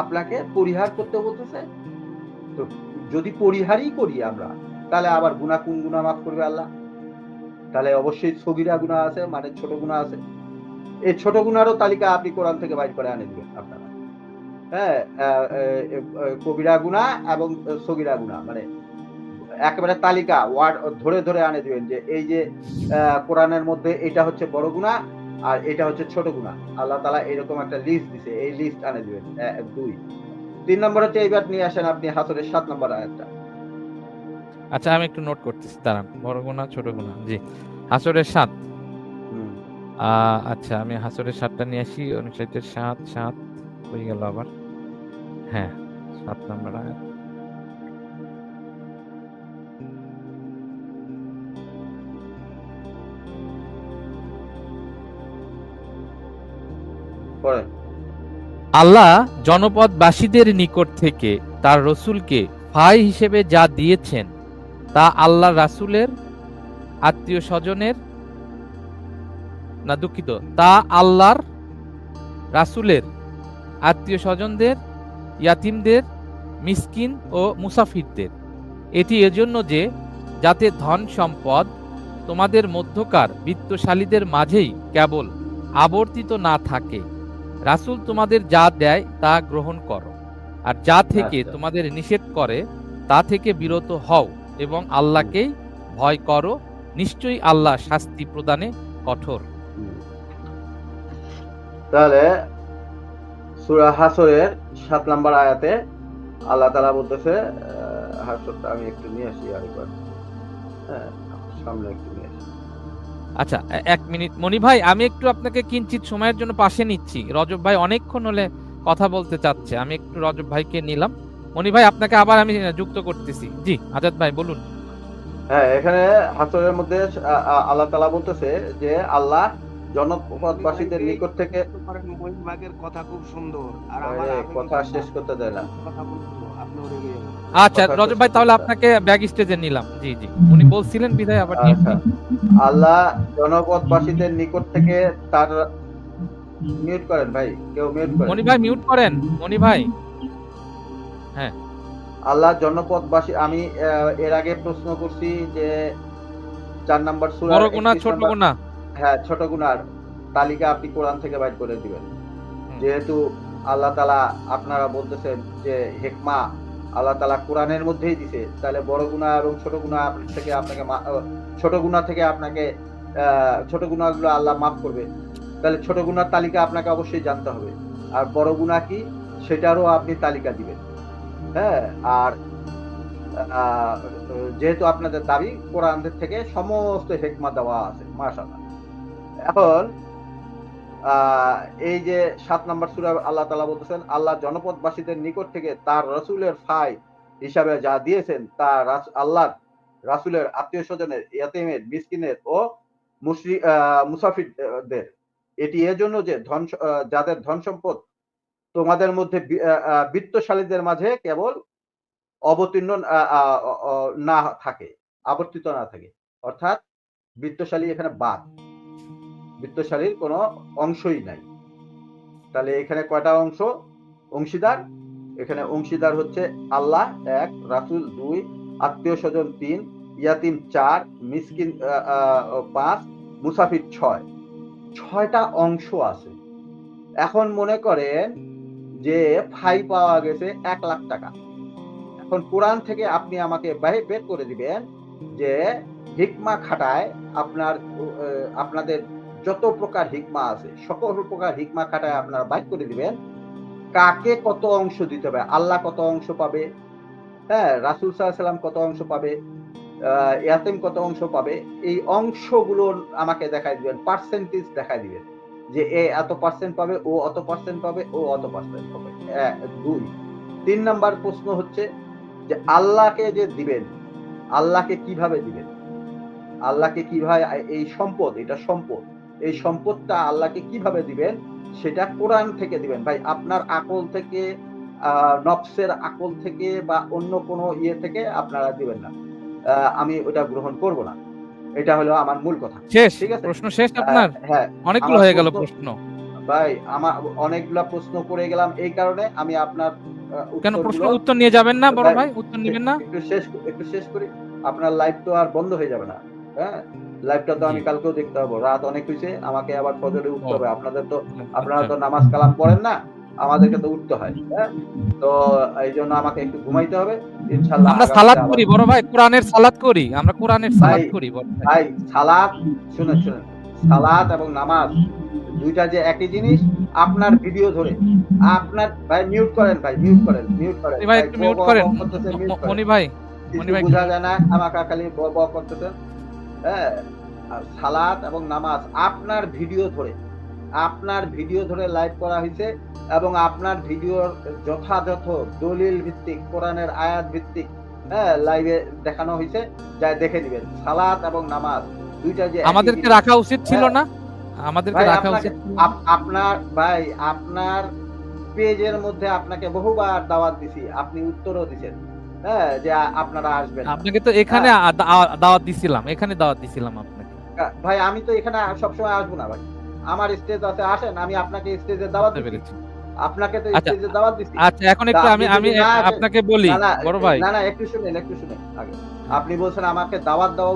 আপনাকে পরিহার করতে বলতেছে। তো যদি পরিহারই করি আমরা, তাহলে আবার কোন গুনাহ মাফ করবে আল্লাহ? তাহলে অবশ্যই সগীরা গুনাহ আছে, মানে ছোট গুনাহ আছে। এই ছোট গুনারও তালিকা আপনি কোরআন থেকে বাইর করে আনে দিবেন আপনারা। হ্যাঁ, কবিরা গুনাহ এবং সগীরা গুনাহ, মানে একেবারে তালিকা ওয়ার্ড ধরে ধরে আনে দিবেন যে এই যে কোরআনের মধ্যে এটা হচ্ছে বড় গুনাহ আর এটা হচ্ছে ছোট গুনাহ। আল্লাহ তাআলা এরকম একটা লিস্ট দিছে, এই লিস্ট আনে দিবেন। 2 3 নম্বর হচ্ছে, এইবার নিয়ে আসেন আপনি হাসরের 7 নম্বর আয়াতটা। আচ্ছা আমি একটু নোট করতেছি, দাঁড়ান। বড় গুনাহ ছোট গুনাহ, জি হাসরের 7। আচ্ছা আমি হাসরের 7টা নিয়ে আসি। 59 7 7 হয়ে গেল আবার। হ্যাঁ 7 নম্বর আয়াত। পড়েন। আল্লাহ জনপদবাসীদের নিকট থেকে তার রসুলকে ভাই হিসেবে যা দিয়েছেন তা আল্লাহ রাসূলের আত্মীয় স্বজনের না দুঃখিত তা আল্লাহর রাসূলের আত্মীয় স্বজনদের, ইয়াতিমদের, মিসকিন ও মুসাফিরদের। এটি এজন্য যে যাতে ধন সম্পদ তোমাদের মধ্যকার বিত্তশালীদের মাঝেই কেবল আবর্তিত না থাকে। রাসূল তোমাদের যা দেয় তা গ্রহণ করো, আর যা থেকে আচ্ছা। তোমাদের নিষেধ করে তা থেকে বিরত হও এবং আল্লাহকেই ভয় করো। নিশ্চয়ই আল্লাহ শাস্তি প্রদানে কঠোর। তাহলে সূরা হাসরের 7 নম্বর আয়াতে আল্লাহ তাআলা বলতেছে, হাসরটা আমি একটু নিয়ে আসি আরেকবার, হ্যাঁ সামনে একটু নিয়ে আসি। আচ্ছা, এক মিনিট মনি ভাই, আমি একটু আপনাকে কিঞ্চিত সময়ের জন্য পাশে নিচ্ছি। রজব ভাই অনেকক্ষণ হলে কথা বলতে চাচ্ছে, আমি একটু রজব ভাইকে নিলাম। মনি ভাই, আপনাকে আবার আমি যুক্ত করতেছি। জি আজাদ ভাই বলুন। হ্যাঁ, এখানে হাসরের মধ্যে আল্লাহ তাআলা বলতেছে যে আল্লাহ জনপদবাসীদের নিকট থেকে মহিমাগের কথা খুব সুন্দর, আর আমার কথা শেষ করতে দেয় না। কথা বলবো আপনি ওরে গিয়ে আচ্ছা রজব ভাই, তাহলে আপনাকে ব্যাক স্টেজে নিলাম। জি জি, উনি বলছিলেন বিদায় আবার নিয়ে আচ্ছা, আল্লাহ জনপদবাসীদের নিকট থেকে তার, মিউট করেন ভাই, কেউ মিউট করেন। মনি ভাই মিউট করেন, মনি ভাই। আল্লাহ জনপদবাসী, আমি এর আগে প্রশ্ন করছি যে 4 নম্বর সূরা বড় গুনাহ ছোট গুনাহ, হ্যাঁ ছোট গুনার তালিকা আপনি কোরআন থেকে বাইর করে দিবেন। যেহেতু আল্লাহ তাআলা আপনারা বলতেছেন যে হিকমা আল্লাহ তাআলা কোরআনের মধ্যেই দিছে, তাহলে বড় গুনাহ এবং ছোট গুনাহ থেকে আপনাকে ছোট গুনাহ থেকে আপনাকে ছোট গুনাহগুলো আল্লাহ মাফ করবে। তাহলে ছোট গুনার তালিকা আপনাকে অবশ্যই জানতে হবে, আর বড় গুনাহ কি সেটারও আপনি তালিকা দিবেন। হ্যাঁ, আর যেহেতু আপনাদের দাবি কোরআনের থেকে সমস্ত হিকমা দেওয়া আছে, মাশাআল্লাহ। এখন এই যে 7 নম্বর সূরা আল্লাহ তাআলা বলতেছেন আল্লাহ জনপদবাসীদের নিকট থেকে তার রাসূলের ফাই হিসাবে যা দিয়েছেন তা আল্লাহর রাসূলের আত্মীয় স্বজনের, ইয়াতীমের, মিসকিনের ও মুসাফিরদের। এটি এজন্য যে যাদের ধন সম্পদ তোমাদের মধ্যে বিত্তশালীদের মাঝে কেবল অবতীর্ণ না থাকে, আবর্তিত না থাকে। অর্থাৎ বিত্তশালী এখানে বাদ, বিত্তশালীর কোনো অংশই নাই। তাহলে এখানে কয়টা অংশীদার? এখানে অংশীদার হচ্ছে আল্লাহ 1, রাসূল 2, আত্মীয় স্বজন 3, ইয়াতিম 4, মিসকিন 5, মুসাফির 6। 6টা অংশ আছে। এখন মনে করেন যে ফাই পাওয়া গেছে 1 লাখ টাকা। এখন কোরআন থেকে আপনি আমাকে বের করে দিবেন যে হিকমা খাটায় আপনাদের যত প্রকার হিকমা আছে সকল প্রকার হিকমা খাটায় আপনারা বাইর করে দিবেন কাকে কত অংশ দিতে হবে। আল্লাহ কত অংশ পাবে, হ্যাঁ রাসূল সাল্লাল্লাহু আলাইহি ওয়াসাল্লাম কত অংশ পাবে, ইয়াতিম কত অংশ পাবে, এই অংশগুলো আমাকে দেখাই দিবেন, পার্সেন্টেজ দেখাই দিবেন যে এ এত পার্সেন্ট পাবে, ও অত পার্সেন্ট পাবে, ও অত পার্সেন্ট পাবে। 2 3 নাম্বার প্রশ্ন হচ্ছে যে আল্লাহকে যে দিবেন, আল্লাহকে কিভাবে দিবেন, আল্লাহকে কিভাবে এই সম্পদ, এটা সম্পদ, এই সম্পদটা আল্লাহকে কিভাবে দিবেন সেটা কোরআন থেকে দিবেন ভাই। আপনার আকল থেকে, নফসের আকল থেকে বা অন্য কোনো ইয়ে থেকে আপনারা দিবেন না, আমি ওটা গ্রহণ করব না। এটা হলো আমার মূল কথা। শেষ, ঠিক আছে, প্রশ্ন শেষ আপনার? হ্যাঁ, অনেকগুলো হয়ে গেল প্রশ্ন ভাই, আমার অনেকগুলা প্রশ্ন করে গেলাম, এই কারণে আমি আপনার কেন প্রশ্ন উত্তর নিয়ে যাবেন না বড় ভাই? উত্তর নেবেন না? একটু শেষ করি। আপনার লাইভ তো আর বন্ধ হয়ে যাবে না, হ্যাঁ লাইভটা তো আমি কালকেও দেখতে হবে, রাত অনেক হয়েছে, আমাকে আবার ফজরে উঠতে হবে। আপনারা তো নামাজ কালাম পড়েন না, আমাদেরকে তো উঠতে হয়, হ্যাঁ তো এই জন্য আমাকে একটু ঘুমাইতে হবে। ইনশাআল্লাহ আমরা সালাত করি বড় ভাই, কোরআনের সালাত করি, আমরা কোরআনের সালাত করি বড় ভাই। সালাত শুনেন, সালাত এবং নামাজ দুইটা যে একই জিনিস। আপনার ভিডিও ধরে আপনার ভাই মিউট করেন, ভাই মিউট করেন ভাই, একটু মিউট করেন মনি ভাই, বোঝা যায় না, আমাকে খালি ব করতেছেন। হ্যাঁ, আর সালাত এবং নামাজ আপনার ভিডিও ধরে লাইভ করা হয়েছে এবং আপনার ভিডিওর যথাযথ দলিল ভিত্তিক, কোরআনের আয়াত ভিত্তিক, হ্যাঁ লাইভে দেখানো হয়েছে, যা দেখে নিবেন। সালাত এবং নামাজ দুইটা যে আমাদেরকে রাখা উচিত ছিল না, আমাদেরকে ভাই রাখা আপনাকে উচিত। আপনার ভাই আপনার পেজের মধ্যে আপনাকে বহুবার দাওয়াত দিছি, আপনি উত্তরও দিছেন, হ্যাঁ, যে আপনারা আসবেন না। আপনাকে তো এখানে দাওয়াত দিছিলাম, এখানে দাওয়াত দিছিলাম আপনাকে। ভাই আমি তো এখানে সবসময় আসবো না ভাই, আমার স্টেজ আছে, আসেন, আমি আপনাকে স্টেজে দাওয়াত বুঝতে দিছি, পেরেছি। আপনাকে তো আচ্ছা স্টেজে দাওয়াত দিছি। আচ্ছা, এখন একটু তা আমি আপনি আমি যদি না আসেন- আপনাকে বলি না, না, বড় ভাই। না, না, একটু শুনেন আগে। আপনি বলছেন আমাকে দাওয়াত দেওয়া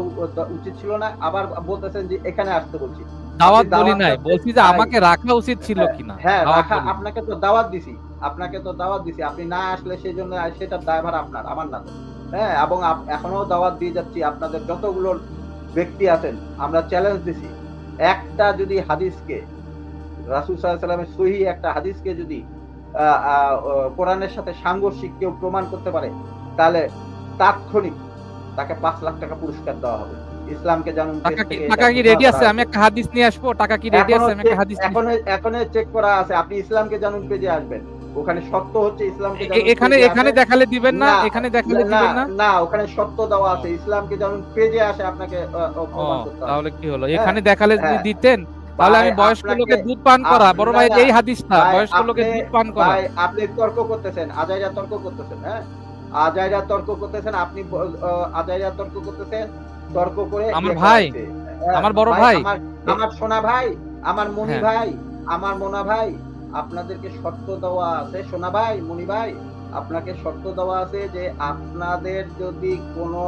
উচিত ছিল না, আবার বলতেছেন যে এখানে আসতে বলছি। দাওয়াত আপনি বলি নাই, দাওয়াতটা- বলছি যে ভাই, আমাকে রাখা উচিত ছিল কিনা। হ্যাঁ, দাওয়াত রাখা, বলি নাই। আপনাকে তো দাওয়াত দিছি, আপনি না আসলে সেই জন্য সেটার দায়ভার আপনার, আমার না তো। হ্যাঁ, এবং এখনো দাওয়াত দিয়ে যাচ্ছি, আপনাদের যতগুলো ব্যক্তি আছেন আমরা চ্যালেঞ্জ দিছি, একটা যদি হাদিসকে, রাসূল সাল্লাল্লাহু আলাইহি ওয়াসাল্লামের সহিহ একটা হাদিসকে যদি কোরআনের সাথে সাংঘর্ষিক কেউ প্রমাণ করতে পারে, তাহলে তাৎক্ষণিক তাকে 5 লাখ টাকা পুরস্কার দেওয়া হবে। ইসলামকে জানুন পেজ থেকে টাকা কি এটা রেডি ঘোষণা আছে? করা আমি হয়েছে। একটা হাদিস নিয়ে আসবো। টাকা কি রেডি আছে? আমি একটা হাদিস নিয়ে- এখনো চেক করা আছে, আপনি ইসলামকে জানুন পেজে আসবেন, ওখানে সত্য হচ্ছে ইসলামকে জানুন এখানে পেজে এখানে আসে। দেখালে দিবেন না? এখানে দেখালে দিবেন না? না, ওখানে সত্য দেওয়া আছে, ইসলামকে জানুন পেজে আসে, আপনাকে প্রমাণ করতে হবে। তাহলে কি হলো? হ্যাঁ, এখানে দেখালে যদি হ্যাঁ। দিতেন তাহলে আমি ভাই, বয়স্ক আপনাকে- লোকের দুধ পান করা, বড় ভাই, না, এই হাদিসটা ভাই, বয়স্ক লোকের আপনি- দুধ পান করা। ভাই, আপনি তর্ক করতেছেন, আজাইরা তর্ক করতেছেন, হ্যাঁ, আজাইরা তর্ক করতেছেন, আপনি আজাইরা তর্ক করতেছেন, তর্ক করে আমার ইয়ে ভাই, করাচ্ছে। হ্যাঁ, আমার বড় ভাই। আমার সোনা ভাই, আমার মনি হ্যাঁ। ভাই, আমার মোনা ভাই, আপনাদেরকে শর্ত দেওয়া আছে, সোনা ভাই, মনি ভাই, আপনাকে শর্ত দেওয়া আছে যে আপনাদের যদি কোনো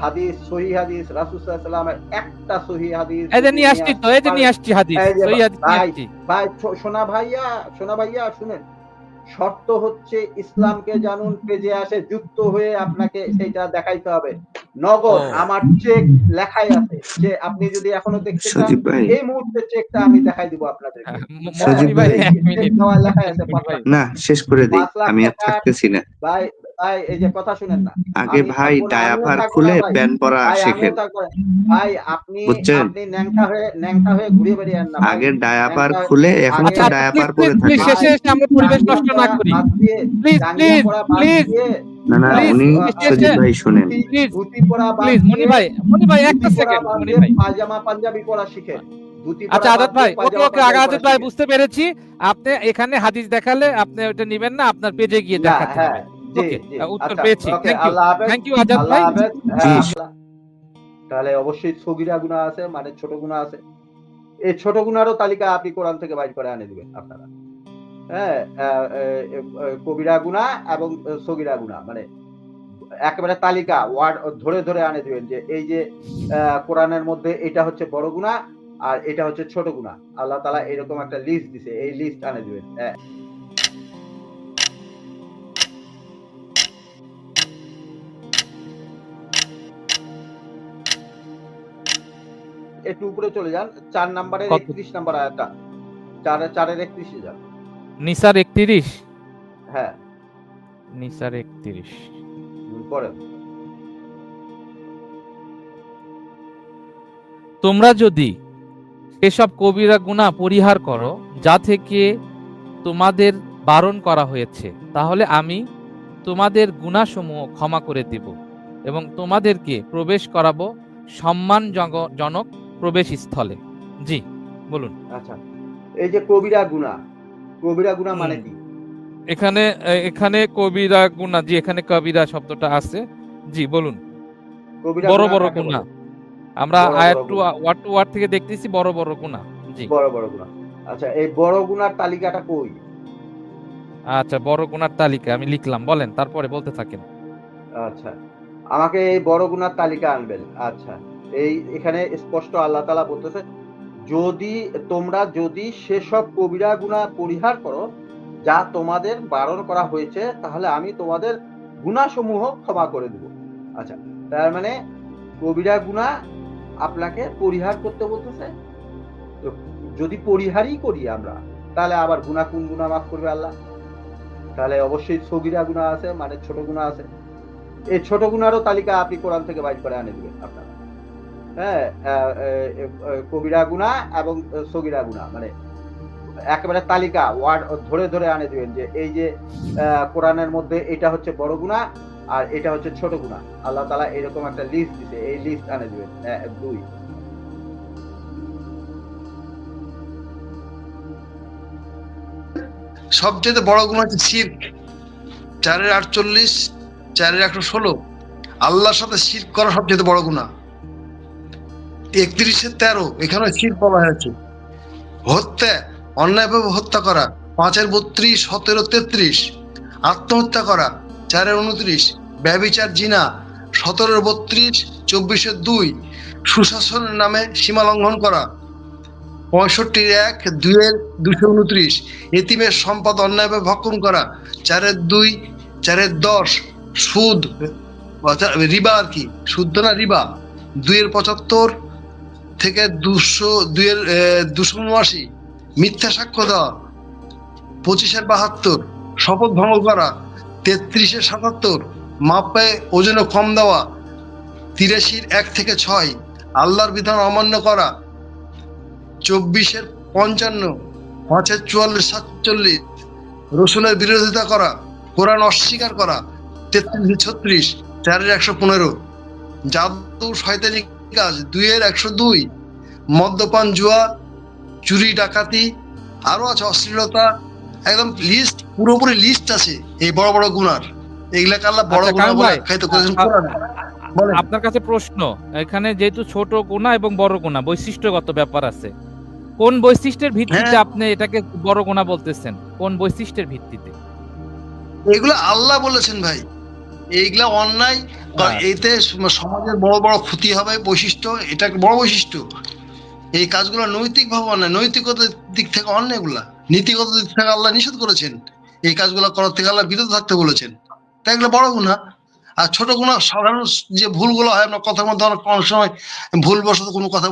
হাদিস, সহিহ হাদিস, রাসূল সাল্লাল্লাহু আলাইহি ওয়াসাল্লামের একটা সহিহ হাদিস এই যে যদি নিয়ে আসছি তো, এই যে নিয়ে আসছি হাদিস, এই যে সহি হাদিস নিয়ে ভাই, আসছি। ভাই, সোনা ভাইয়া শুনেন, শর্ত হচ্ছে ইসলামকে জানুন পেজে আসে যুক্ত হয়ে আপনাকে সেটা দেখাইতে হবে, নগদ। ও। আমার চেক লেখাই আছে, যে আপনি যদি এখনো দেখতে চান, সজীব ভাই, এই মুহূর্তে চেকটা আমি দেখাই দিব আপনাদেরকে। সজীব ভাই, ভাই, এক মিনিট। দেওয়া লেখাই আছে, এক মিনিট ভাই। না শেষ করে দিই, 5 লাখ আমি আর টাকা। থাকতেছি না। ভাই, এই যে কথা শুনেন না, আগে আমি ভাই থাকবো না, আমিও ডায়াপার থাকবো খুলে না ভাই। প্যান পরা ভাই, আমিও শেখেন। থাকবো না। ভাই, আপনি বুঝছেন? ন্যাংটা হয়ে ঘুরে বেরিয়েন না ভাই। আগে ডায়াপার ন্যাংটা- খুলে এখন আগে- তো আচ্ছা, ডায়াপার প্লিজ, পরে প্লিজ, থাকে। শেষে এসে আমরা পরিবেশ নষ্ট না করি। প্লিজ, প্লিজ, প্লিজ, না না, প্লিজ, উনি শেষে- সজীব ভাই শুনেন, প্লিজ, ধুতি পরা বাদ প্লিজ, মনি দিয়ে, ভাই, একটা ধুতি পরা সেকেন্ড, বাদ মনি দিয়ে ভাই। পায়জামা পাঞ্জাবি পরা শিখেন। ধুতি পরা আচ্ছা, বাদ আজাদ দিয়ে ভাই, ওকে পায়জামা ওকে, আজাদ পাঞ্জাবি ভাই, পরা বুঝতে পেরেছি। আপনি এখানে হাদিস দেখালে আপনি ওটা নিবেন না, আপনার পেজে গিয়ে শিখেন। না, দেখাতে হ্যাঁ, হবে। জি, ওকে, জি। উত্তর আচ্ছা, পেয়েছি। ওকে, থ্যাংক ইউ, আল্লাহ হাফেজ। থ্যাংক ইউ আজাদ আল্লাহ ভাই। হাফেজ। জি। হ্যাঁ, তাহলে অবশ্যই সগীরা গুনাহ আছে, মানে ছোট গুনাহ আছে। এই ছোট গুনারও তালিকা আপনি কোরআন থেকে বাইর করে আনে দিবেন আপনারা। হ্যাঁ, কবিরা গুনাহ এবং সগীরা গুনাহ, মানে একেবারে তালিকা ওয়ার্ড ধরে ধরে আনে দিবেন, যে এই যে কোরআনের মধ্যে এটা হচ্ছে বড় গুনাহ আর এটা হচ্ছে ছোট গুনাহ। আল্লাহ তাআলা এরকম একটা লিস্ট দিছে, এই লিস্ট আনে দিবেন। একটু উপরে চলে যান, 4 নম্বরের কত? 31 নম্বর আয়াতটা, 4-এর 31 এ যান। নিসার 31, হ্যাঁ, নিসার 31। পড়েন। তোমরা যদি এসব কবিরা গুনাহ পরিহার করো যা থেকে তোমাদের বারণ করা হয়েছে, তাহলে আমি তোমাদের গুনাহসমূহ ক্ষমা করে দেব এবং তোমাদেরকে প্রবেশ করাবো সম্মানজনক প্রবেশ স্থলে। জি, বলুন। আচ্ছা, এই যে কবিরা গুনাহ মানে কি? এখানে কবিরা গুনাহ, জি, এখানে কবিরা শব্দটা আছে। জি, বলুন। কবিরা বড় গুনাহ বড় কাকে বলে? গুনাহ। আমরা বড় বড় আয়াত টু গুনাহ। ওয়ার্ড টু ওয়ার্ড থেকে দেখতেছি বড় বড় গুনাহ। জি, বড় বড় গুনাহ। আচ্ছা, এই বড় গুনার তালিকাটা কই? আচ্ছা, বড় গুনার তালিকা আমি লিখলাম, বলেন, তারপরে বলতে থাকেন। আচ্ছা, আমাকে এই বড় গুনার তালিকা আনবেন। আচ্ছা, এখানে স্পষ্ট আল্লাহ তাআলা বলতেছে, তোমরা যদি সেসব কবিরা গুনাহ পরিহার করো যা তোমাদের বারণ করা হয়েছে, তাহলে আমি তোমাদের গুনাহসমূহ ক্ষমা করে দেব। আচ্ছা, তার মানে কবিরা গুনাহ আপনাকে পরিহার করতে বলতেছে। তো যদি পরিহারই করি আমরা, তাহলে আবার গুনাহ, কোন গুনাহ মাফ করবে আল্লাহ? তাহলে অবশ্যই সগীরা গুনাহ আছে, মানে ছোট গুনাহ আছে। এই ছোট গুনারও তালিকা আপনি কোরআন থেকে বাইর করে আনে দিবেন আপনারা। হ্যাঁ, কবিরা গুনাহ এবং সগীরা গুনাহ, মানে একেবারে তালিকা ওয়ার্ড ধরে ধরে আনে দিবেন, যে এই যে কোরআনের মধ্যে এটা হচ্ছে বড় গুনাহ আর এটা হচ্ছে ছোট গুনাহ। আল্লাহ তাআলা এরকম একটা লিস্ট দিছে, এই লিস্ট আনে দিবেন। 2 সবচেয়ে বড় গুনাহ হচ্ছে শিরক। 4:48, 4:116 আল্লাহর সাথে শিরক করা সবচেয়ে বড় গুনাহ। 31-13 এখানে শিরক বলা হয়েছে। হত্যা, অন্যায়ভাবে হত্যা করা 5:32, 17-33 আত্মহত্যা করা 4:29 ব্যভিচার জিনা 17:32, 24-2 সুশাসনের নামে সীমা লঙ্ঘন করা 65-1, 2:229 এতিমের সম্পদ অন্যায়ভাবে ভক্ষণ করা 4:2, 4:10 সুদ, রিবা আর কি, শুদ্ধ না রিবা 2:75 থেকে 279 মিথ্যা সাক্ষ্য দেওয়া 25-72 শপথ ভঙ্গ করা 33-77 মাপে ওজনে কম দেওয়া 83-1 থেকে 6 আল্লাহর বিধান অমান্য করা 24-55 5-44-47 রসুলের বিরোধিতা করা কোরআন অস্বীকার করা 33-36 4:115 জাদু শয়তানি কাজ 2:102 মদ্যপান জুয়া চুরি ডাকাতি আরো আছে অশ্লীলতা একদম লিস্ট পুরোপুরি লিস্ট আছে এই বড় বড় গুনার এগুলাকে আল্লাহ বড় আচ্ছা, গুনাহ কারণ বলে ভাই, আখ্যায়িত করেছেন কোরআনে। বলেন আপনার কাছে প্রশ্ন, এখানে যেহেতু ছোট গুনাহ এবং বড় গুনাহ বৈশিষ্ট্যগত ব্যাপার আছে, কোন বৈশিষ্ট্যের ভিত্তিতে হ্যাঁ। আপনি এটাকে বড় গুনাহ বলতেছেন? কোন বৈশিষ্ট্যের ভিত্তিতে? এগুলো আল্লাহ বলেছেন ভাই, এইগুলা অন্যায় বা আচ্ছা। এতে সমাজের বড় বড় ক্ষতি হবে বৈশিষ্ট্য, এটা একটা বড় বৈশিষ্ট্য। এই কাজগুলো নৈতিক ভাবে অন্যায়, নৈতিকতার দিক থেকে অন্যায়, এগুলা নীতিগত দিক থেকে আল্লাহ নিষেধ করেছেন, এই কাজগুলো করার থেকে আল্লাহ বিরত থাকতে বলেছেন। তাই এগুলো বড় গুনাহ। আর ছোট গুনাহ সাধারণ যে ভুলগুলো হয় আমরা কথার মধ্যে অনেক সময় ভুলবশত কোনো কথা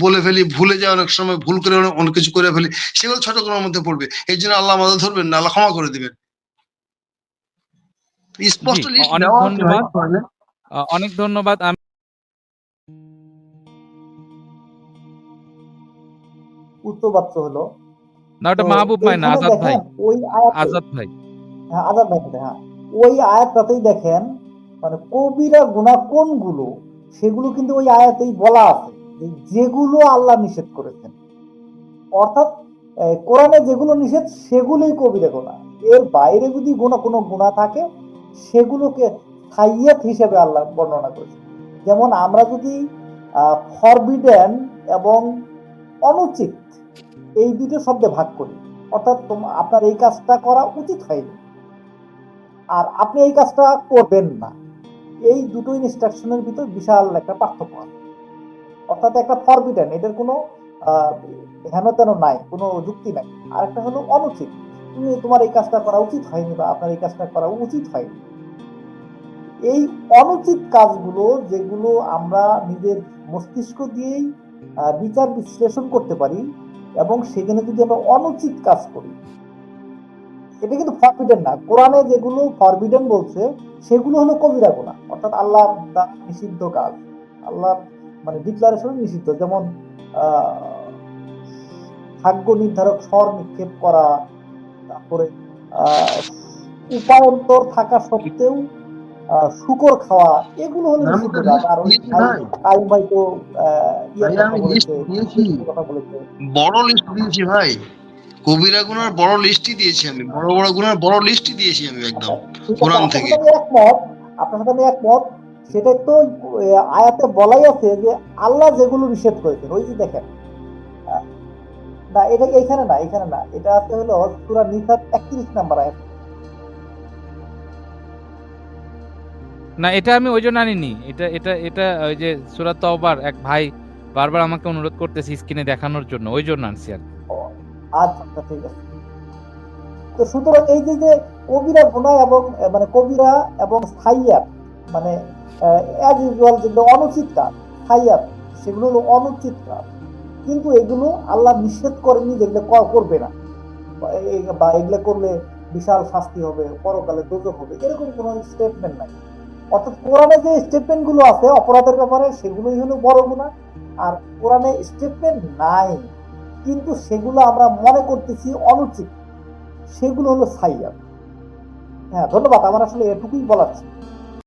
বলে ফেলি, ভুলে যাই, অনেক সময় ভুল করে অনেক কিছু করে ফেলি, সেগুলো ছোট গুনাহের মধ্যে পড়বে। এই জন্য আল্লাহ আমাদের ধরবেন না, আল্লাহ ক্ষমা করে দিবেন। স্পষ্ট জি, লিস্ট অনেক দেওয়া আছে ভাই ধন্যবাদ। কোরআনে। অনেক ধন্যবাদ। আমি উত্তরবাচ্য হলো। না, ওটা তো মাহবুব ভাই না, এইখানে আজাদ ভাই। দেখেন ওই আয়াতে, আজাদ ভাই। হ্যাঁ আজাদ ভাই, হ্যাঁ ওই আয়াতটাতেই দেখেন মানে কবিরা গুনাহ কোনগুলো সেগুলো কিন্তু ওই আয়াতেই বলা আছে, যে যেগুলো আল্লাহ নিষেধ করেছেন। অর্থাৎ কোরআনে যেগুলো নিষেধ সেগুলোই কবিরা গুনাহ। এর বাইরে যদি কোনো গুনাহ থাকে সেগুলোকে সাইয়াত হিসেবে আল্লাহ বর্ণনা করেছেন। যেমন আমরা যদি ফরবিডেন এবং অনুচিত এই দুটো শব্দে ভাগ করি, অর্থাৎ আপনার এই কাজটা করা উচিত হয়নি আর আপনি এই কাজটা করবেন না, এই দুটো ইনস্ট্রাকশনের ভিতর বিশাল একটা পার্থক্য আছে। অর্থাৎ একটা ফরবিডেন, এটার কোনো হেন তেন নাই, কোনো যুক্তি নাই। আর একটা হলো অনুচিত, তোমার এই কাজটা করা উচিত হয়নি বা আপনার এই কাজটা করা উচিত হয়নি। এই অনুচিত কাজগুলো যেগুলো আমরা নিজের মস্তিষ্ক দিয়েই বিচার বিশ্লেষণ করতে পারি এবং সেখানে যদি আমরা অনুচিত কাজ করি, এটা কিন্তু ফরবিডেন না। কোরআনে যেগুলো ফরবিডেন বলছে সেগুলো হলো কবিরা গুনাহ, অর্থাৎ আল্লাহ নিষিদ্ধ কাজ, আল্লাহ মানে ডিক্লারেশন নিষিদ্ধ। যেমন ভাগ্য নির্ধারক স্বর নিক্ষেপ করা, তারপরে উপায়ন্তর থাকা সত্ত্বেও শুকর খাওয়া, এগুলো হলো নিষিদ্ধ কাজ। আর ওই কাইম ভাই তো কথা বলেছে, বড় লিস্ট দিয়েছি ভাই, কবিরা গুনার বড় লিস্টই দিয়েছি আমি, বড় বড় গুনার বড় লিস্টই দিয়েছি আমি একদম কোরআন থেকে। আপনার সাথে আমি একমত। সেটা তো আয়াতে বলাই আছে যে আল্লাহ যেগুলো নিষেধ করেছেন, ওই যে দেখেন না, এটা এখানে না, এখানে না, এটা আছে হলো সূরা নিসা 31 নম্বর আয়াত। না, এটা আমি ওই জন্য আনিনি। এটা এটা এটা ওই যে সূরা তাওবার এক ভাই বারবার আমাকে অনুরোধ করতেছে স্ক্রিনে দেখানোর জন্য, ওই জন্য আনছি আর। আচ্ছা ঠিক আছে। তো সুতরাং এই যে কবিরা গুনাহ এবং মানে কবিরা এবং সাইয়াত মানে অ্যাজ ইউজুয়াল যেগুলো অনুচিত কাজ, সাইয়াত সেগুলো হলো অনুচিত কাজ, কিন্তু এগুলো আল্লাহ নিষেধ করেনি যেগুলো করবে না বা এগুলো করলে বিশাল শাস্তি হবে, পরকালে দোজখ হবে, এরকম কোনো স্টেটমেন্ট নাই। অর্থাৎ কোরআনে যে স্টেটমেন্ট গুলো আছে অপরাধের ব্যাপারে সেগুলোই হলো বড় গুনাহ, আর কোরআনে স্টেটমেন্ট নাই কিন্তু সেগুলো আমরা মনে করতেছি অনুচিত, সেগুলো হলো সাইয়াত। হ্যাঁ ধন্যবাদ, আমার আসলে এটুকুই বলার ছিল।